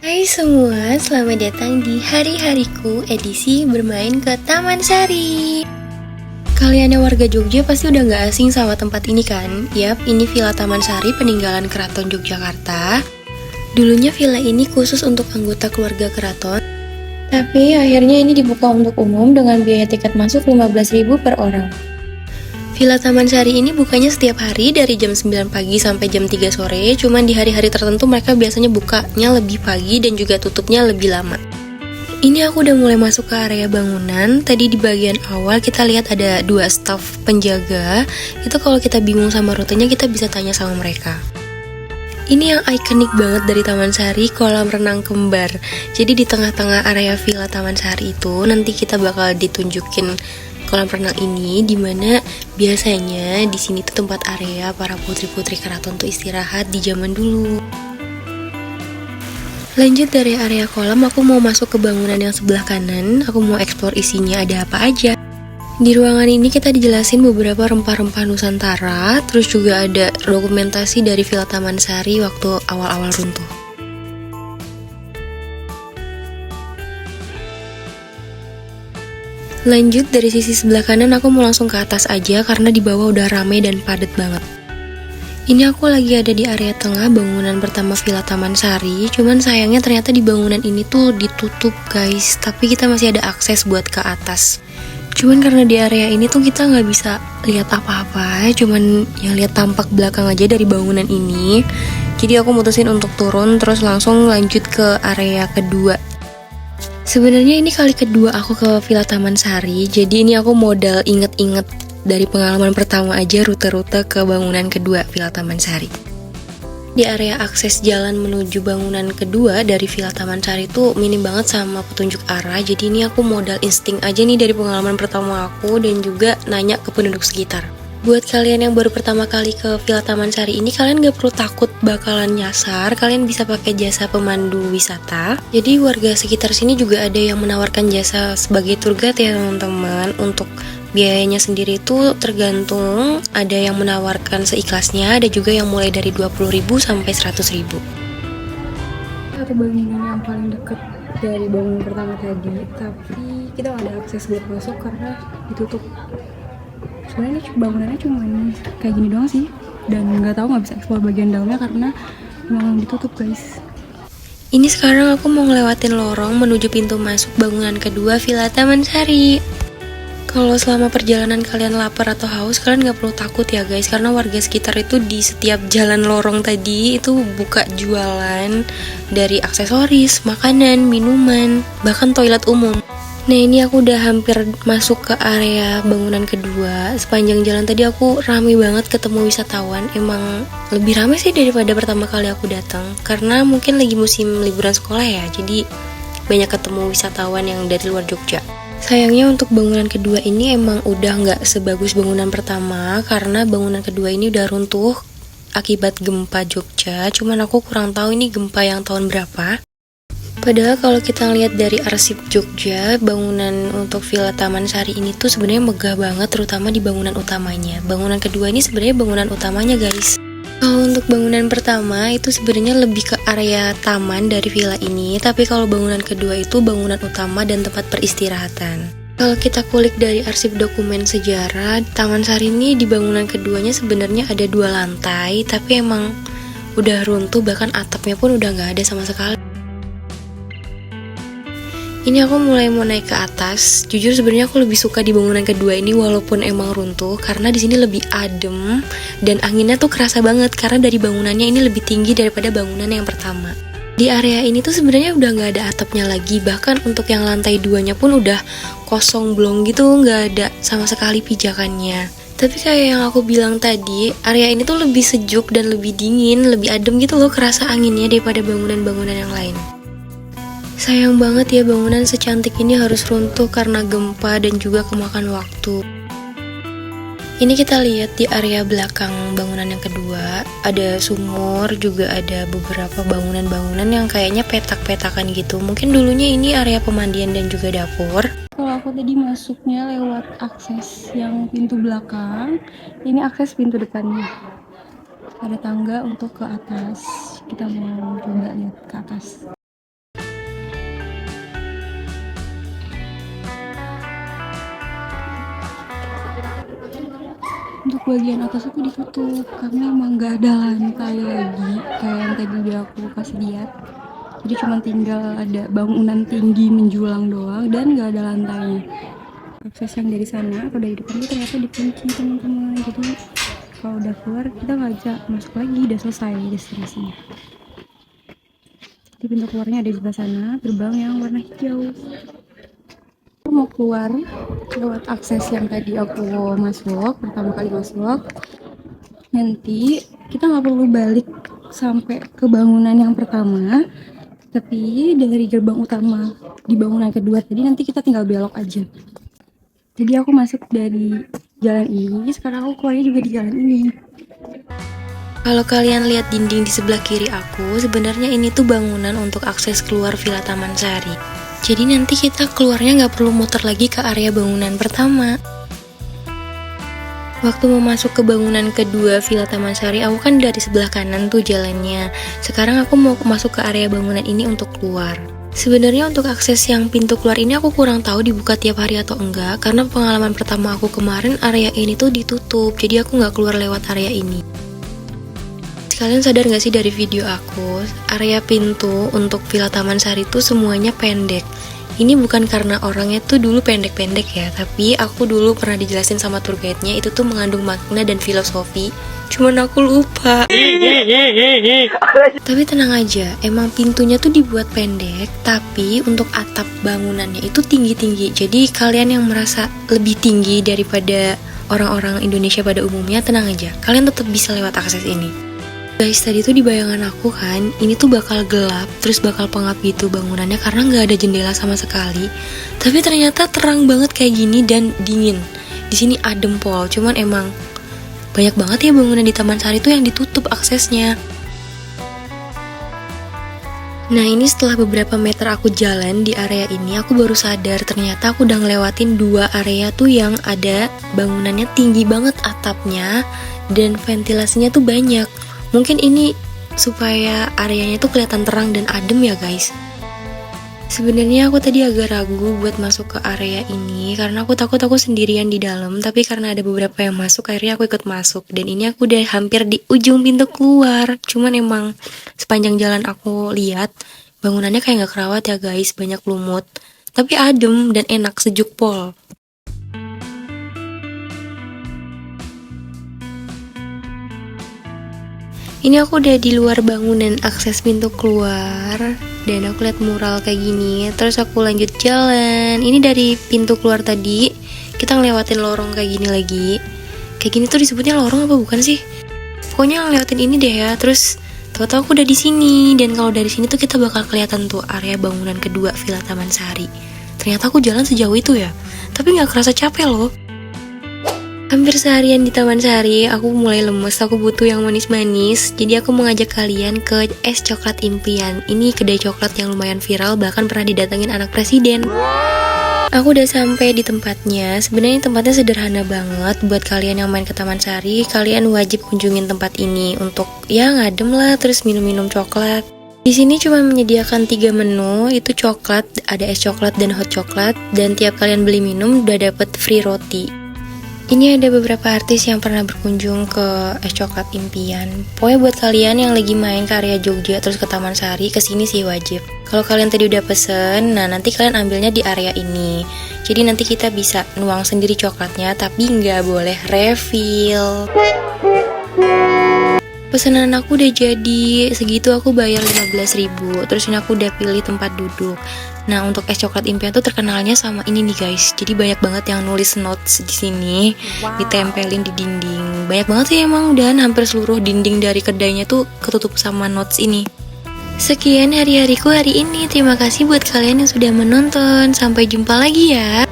Hai semua, selamat datang di hari-hariku edisi bermain ke Taman Sari. Kalian yang warga Jogja pasti udah gak asing sama tempat ini kan? Yap, ini Villa Taman Sari peninggalan Keraton Yogyakarta. Dulunya villa ini khusus untuk anggota keluarga keraton, tapi akhirnya ini dibuka untuk umum dengan biaya tiket masuk 15.000 per orang. Villa Taman Sari ini bukanya setiap hari dari jam 9 pagi sampai jam 3 sore, cuman di hari-hari tertentu mereka biasanya bukanya lebih pagi dan juga tutupnya lebih lama. Ini aku udah mulai masuk ke area bangunan. Tadi di bagian awal kita lihat ada 2 staf penjaga. Itu kalau kita bingung sama rutenya kita bisa tanya sama mereka. Ini yang ikonik banget dari Taman Sari, kolam renang kembar. Jadi di tengah-tengah area Villa Taman Sari itu nanti kita bakal ditunjukin kolam renang ini, dimana biasanya di sini tuh tempat area para putri-putri keraton tuh istirahat di zaman dulu. Lanjut dari area kolam, aku mau masuk ke bangunan yang sebelah kanan. Aku mau eksplor isinya ada apa aja. Di ruangan ini kita dijelasin beberapa rempah-rempah Nusantara, terus juga ada dokumentasi dari Villa Taman Sari waktu awal-awal runtuh. Lanjut dari sisi sebelah kanan, aku mau langsung ke atas aja karena di bawah udah rame dan padat banget. Ini aku lagi ada di area tengah bangunan pertama Villa Taman Sari, cuman sayangnya ternyata di bangunan ini tuh ditutup guys, tapi kita masih ada akses buat ke atas. Cuman karena di area ini tuh kita nggak bisa lihat apa-apa, cuman yang lihat tampak belakang aja dari bangunan ini. Jadi aku mutusin untuk turun terus langsung lanjut ke area kedua. Sebenarnya ini kali kedua aku ke Villa Taman Sari, jadi ini aku modal inget-inget dari pengalaman pertama aja rute-rute ke bangunan kedua Villa Taman Sari. Di area akses jalan menuju bangunan kedua dari Villa Taman Sari itu minim banget sama petunjuk arah, jadi ini aku modal insting aja nih dari pengalaman pertama aku dan juga nanya ke penduduk sekitar. Buat kalian yang baru pertama kali ke Villa Taman Sari ini, kalian gak perlu takut bakalan nyasar. Kalian bisa pakai jasa pemandu wisata. Jadi warga sekitar sini juga ada yang menawarkan jasa sebagai tour guide ya teman-teman. Untuk biayanya sendiri itu tergantung, ada yang menawarkan seikhlasnya, ada juga yang mulai dari 20.000 sampai 100.000. Satu bangunan yang paling dekat dari bangunan pertama tadi, tapi kita gak ada akses buat masuk karena ditutup. Sebenarnya bangunannya cuma kayak gini doang sih, dan nggak bisa eksplor bagian dalamnya karena memang ditutup guys. Ini sekarang aku mau ngelewatin lorong menuju pintu masuk bangunan kedua Villa Taman Sari. Kalau selama perjalanan kalian lapar atau haus, kalian nggak perlu takut ya guys, karena warga sekitar itu di setiap jalan lorong tadi itu buka jualan dari aksesoris, makanan, minuman, bahkan toilet umum. Nah ini aku udah hampir masuk ke area bangunan kedua. Sepanjang jalan tadi aku rame banget ketemu wisatawan. Emang lebih rame sih daripada pertama kali aku datang, karena mungkin lagi musim liburan sekolah ya, jadi banyak ketemu wisatawan yang dari luar Jogja. Sayangnya untuk bangunan kedua ini emang udah nggak sebagus bangunan pertama, karena bangunan kedua ini udah runtuh akibat gempa Jogja. Cuman aku kurang tahu ini gempa yang tahun berapa. Padahal kalau kita lihat dari arsip Jogja, bangunan untuk Villa Taman Sari ini tuh sebenarnya megah banget, terutama di bangunan utamanya. Bangunan kedua ini sebenarnya bangunan utamanya guys. Kalau untuk bangunan pertama itu sebenarnya lebih ke area taman dari villa ini, tapi kalau bangunan kedua itu bangunan utama dan tempat peristirahatan. Kalau kita kulik dari arsip dokumen sejarah, Taman Sari ini di bangunan keduanya sebenarnya ada 2 lantai, tapi emang udah runtuh, bahkan atapnya pun udah nggak ada sama sekali. Ini aku mulai mau naik ke atas. Jujur sebenarnya aku lebih suka di bangunan kedua ini walaupun emang runtuh, karena di sini lebih adem dan anginnya tuh kerasa banget karena dari bangunannya ini lebih tinggi daripada bangunan yang pertama. Di area ini tuh sebenarnya udah nggak ada atapnya lagi, bahkan untuk yang lantai 2-nya pun udah kosong blong gitu, nggak ada sama sekali pijakannya. Tapi kayak yang aku bilang tadi, area ini tuh lebih sejuk dan lebih dingin, lebih adem gitu loh kerasa anginnya daripada bangunan-bangunan yang lain. Sayang banget ya bangunan secantik ini harus runtuh karena gempa dan juga kemakan waktu. Ini kita lihat di area belakang bangunan yang kedua, ada sumur, juga ada beberapa bangunan-bangunan yang kayaknya petak-petakan gitu. Mungkin dulunya ini area pemandian dan juga dapur. Kalau aku tadi masuknya lewat akses yang pintu belakang, ini akses pintu depannya. Ada tangga untuk ke atas, kita mau coba lihat ke atas. bagian atas aku ditutup karena emang nggak ada lantai lagi kayak yang tadi udah aku kasih lihat. Jadi cuma tinggal ada bangunan tinggi menjulang doang dan nggak ada lantainya. Akses yang dari sana atau dari depan itu ternyata dikunci teman-teman. Jadi kalau udah keluar kita nggak bisa masuk lagi, udah selesai destinasinya. Di pintu keluarnya ada di sebelah sana, gerbang yang warna hijau. Aku mau keluar lewat akses yang tadi aku masuk, pertama kali masuk. Nanti kita nggak perlu balik sampai ke bangunan yang pertama, tapi dari gerbang utama di bangunan kedua tadi nanti kita tinggal belok aja. Jadi aku masuk dari jalan ini, sekarang aku keluarnya juga di jalan ini. Kalau kalian lihat dinding di sebelah kiri aku, sebenarnya ini tuh bangunan untuk akses keluar Villa Taman Sari. Jadi nanti kita keluarnya nggak perlu muter lagi ke area bangunan pertama. Waktu mau masuk ke bangunan kedua Villa Taman Sari, aku kan dari sebelah kanan tuh jalannya. Sekarang aku mau masuk ke area bangunan ini untuk keluar. Sebenarnya untuk akses yang pintu keluar ini aku kurang tahu dibuka tiap hari atau enggak, karena pengalaman pertama aku kemarin area ini tuh ditutup, jadi aku nggak keluar lewat area ini. Kalian sadar gak sih dari video aku, area pintu untuk Villa Taman Sari itu semuanya pendek. Ini bukan karena orangnya tuh dulu pendek-pendek ya, tapi aku dulu pernah dijelasin sama tour guide-nya itu tuh mengandung makna dan filosofi. Cuman aku lupa. Tapi tenang aja, emang pintunya tuh dibuat pendek, tapi untuk atap bangunannya itu tinggi-tinggi. Jadi kalian yang merasa lebih tinggi daripada orang-orang Indonesia pada umumnya, tenang aja, kalian tetap bisa lewat akses ini. Guys, tadi tuh di bayangan aku kan, ini tuh bakal gelap, terus bakal pengap gitu bangunannya karena nggak ada jendela sama sekali. Tapi ternyata terang banget kayak gini dan dingin. Di sini adem pol, cuman emang banyak banget ya bangunan di Taman Sari tuh yang ditutup aksesnya. Nah ini setelah beberapa meter aku jalan di area ini, aku baru sadar ternyata aku udah ngelewatin dua area tuh yang ada bangunannya tinggi banget atapnya dan ventilasinya tuh banyak. Mungkin ini supaya areanya tuh kelihatan terang dan adem ya guys. Sebenarnya aku tadi agak ragu buat masuk ke area ini karena aku takut aku sendirian di dalam, tapi karena ada beberapa yang masuk akhirnya aku ikut masuk. Dan ini aku udah hampir di ujung pintu keluar. Cuman emang sepanjang jalan aku lihat bangunannya kayak gak kerawat ya guys, banyak lumut. Tapi adem dan enak, sejuk pol. Ini aku udah di luar bangunan akses pintu keluar dan aku lihat mural kayak gini. Terus aku lanjut jalan. Ini dari pintu keluar tadi kita ngelewatin lorong kayak gini lagi. Kayak gini tuh disebutnya lorong apa bukan sih? Pokoknya ngelewatin ini deh ya. Terus tahu-tahu aku udah di sini dan kalau dari sini tuh kita bakal kelihatan tuh area bangunan kedua Villa Taman Sari. Ternyata aku jalan sejauh itu ya. Tapi nggak kerasa capek loh. Hampir seharian di Taman Sari, aku mulai lemes, aku butuh yang manis-manis. Jadi aku mengajak kalian ke Es Coklat Impian. Ini kedai coklat yang lumayan viral, bahkan pernah didatengin anak presiden. Aku udah sampai di tempatnya. Sebenarnya tempatnya sederhana banget. Buat kalian yang main ke Taman Sari, kalian wajib kunjungin tempat ini untuk ya ngadem lah, terus minum-minum coklat. Di sini cuma menyediakan 3 menu, itu coklat, ada es coklat dan hot coklat, dan tiap kalian beli minum udah dapet free roti. Ini ada beberapa artis yang pernah berkunjung ke Es Coklat Impian. Pokoknya buat kalian yang lagi main ke area Jogja terus ke Taman Sari, kesini sih wajib. Kalau kalian tadi udah pesen, nah nanti kalian ambilnya di area ini. Jadi nanti kita bisa nuang sendiri coklatnya, tapi nggak boleh refill. Pesanan aku udah jadi, segitu aku bayar 15.000. Terus ini aku udah pilih tempat duduk. Nah, untuk Es Coklat Impian tuh terkenalnya sama ini nih guys. Jadi banyak banget yang nulis notes di sini, ditempelin di dinding. Banyak banget sih emang, dan hampir seluruh dinding dari kedainya tuh ketutup sama notes ini. Sekian hari-hariku hari ini. Terima kasih buat kalian yang sudah menonton. Sampai jumpa lagi ya.